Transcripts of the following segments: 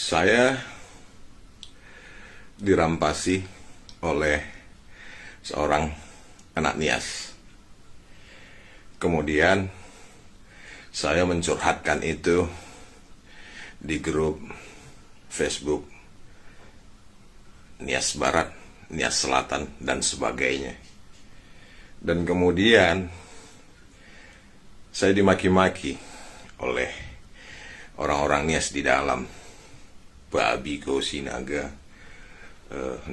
Saya dirampasi oleh seorang anak Nias. Kemudian saya mencurhatkan itu di grup Facebook Nias Barat, Nias Selatan, dan sebagainya. Dan kemudian saya dimaki-maki oleh orang-orang Nias di dalam, babi, gosi, naga,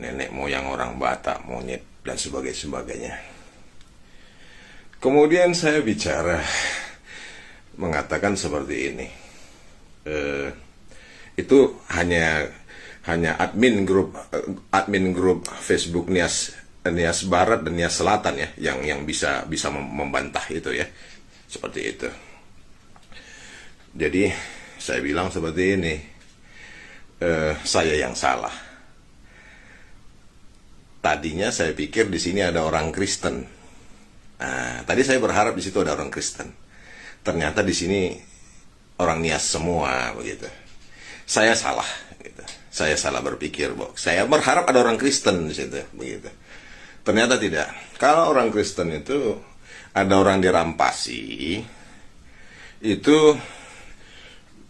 nenek moyang orang Batak, monyet, dan sebagainya. Kemudian saya bicara, mengatakan seperti ini, itu hanya admin grup Facebook Nias Barat dan Nias Selatan ya, yang bisa membantah itu ya, seperti itu. Jadi saya bilang seperti ini, saya yang salah. Tadinya saya pikir di sini ada orang Kristen. Nah, tadi saya berharap di situ ada orang Kristen. Ternyata di sini orang Nias semua begitu. Saya salah, gitu. Saya salah berpikir, saya berharap ada orang Kristen di situ, begitu. Ternyata tidak. Kalau orang Kristen itu ada orang dirampasi, itu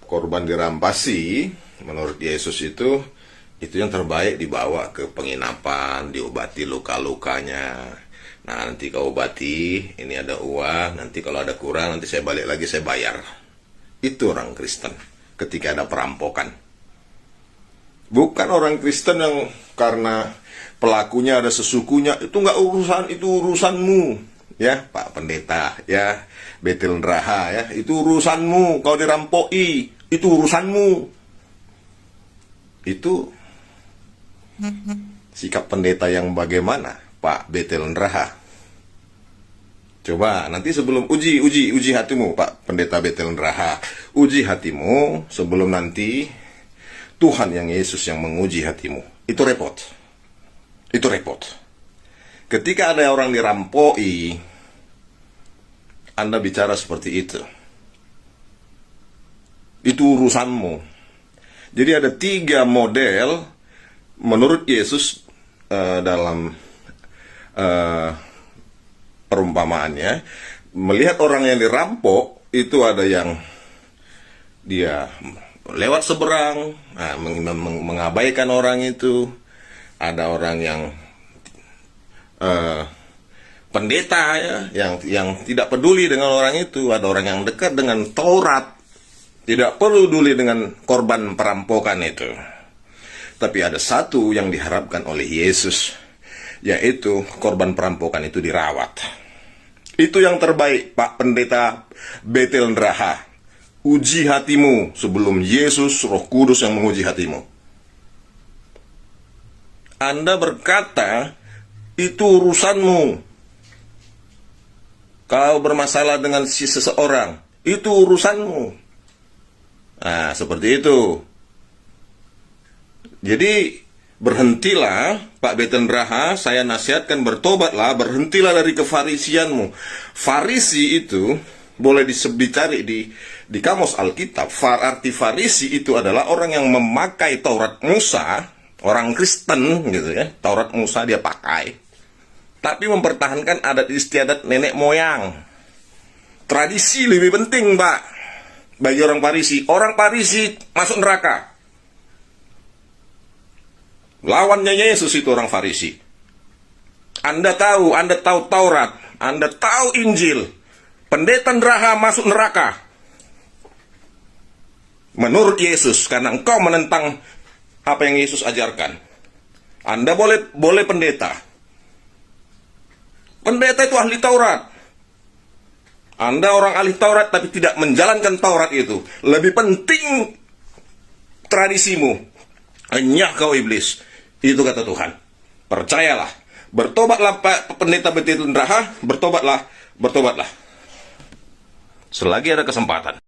korban dirampasi, menurut Yesus itu yang terbaik dibawa ke penginapan, diobati luka-lukanya. Nah, nanti kau obati, ini ada uang, nanti kalau ada kurang, nanti saya balik lagi, saya bayar. Itu orang Kristen ketika ada perampokan. Bukan orang Kristen yang karena pelakunya ada sesukunya, itu nggak urusan, itu urusanmu. Ya, Pak Pendeta, ya, Betel Neraha, ya, itu urusanmu, kau dirampoi, itu urusanmu. Itu sikap pendeta yang bagaimana, Pak Betel Neraha? Coba nanti sebelum uji hatimu, Pak Pendeta Betel Neraha. Uji hatimu sebelum nanti Tuhan yang Yesus yang menguji hatimu. Itu repot. Itu repot. Ketika ada orang dirampoi, Anda bicara seperti itu. Itu urusanmu. Jadi ada 3 model menurut Yesus dalam perumpamaannya. Melihat orang yang dirampok, itu ada yang dia lewat seberang, mengabaikan orang itu. Ada orang yang pendeta ya, yang tidak peduli dengan orang itu. Ada orang yang dekat dengan Taurat, tidak peduli dengan korban perampokan itu. Tapi ada satu yang diharapkan oleh Yesus, yaitu korban perampokan itu dirawat. Itu yang terbaik, Pak Pendeta Betel Neraha. Uji hatimu sebelum Yesus Roh Kudus yang menguji hatimu. Anda berkata, itu urusanmu. Kalau bermasalah dengan seseorang, itu urusanmu. Nah, seperti itu. Jadi, berhentilah, Pak Betel Neraha, saya nasihatkan bertobatlah, berhentilah dari kefarisianmu. Farisi itu, boleh dicari di kamus Alkitab. Arti Farisi itu adalah orang yang memakai Taurat Musa, orang Kristen gitu ya, Taurat Musa dia pakai, tapi mempertahankan adat istiadat nenek moyang. Tradisi lebih penting, Pak, bagi orang Farisi. Orang Farisi masuk neraka. Lawannya Yesus itu orang Farisi. Anda tahu Taurat, Anda tahu Injil. Pendeta Neraha masuk neraka menurut Yesus karena engkau menentang apa yang Yesus ajarkan. Anda boleh pendeta. Pendeta itu ahli Taurat. Anda orang ahli Taurat tapi tidak menjalankan Taurat itu. Lebih penting tradisimu. Enyah kau iblis. Itu kata Tuhan. Percayalah. Bertobatlah Pak Pendeta Betel Neraha. Bertobatlah. Selagi ada kesempatan.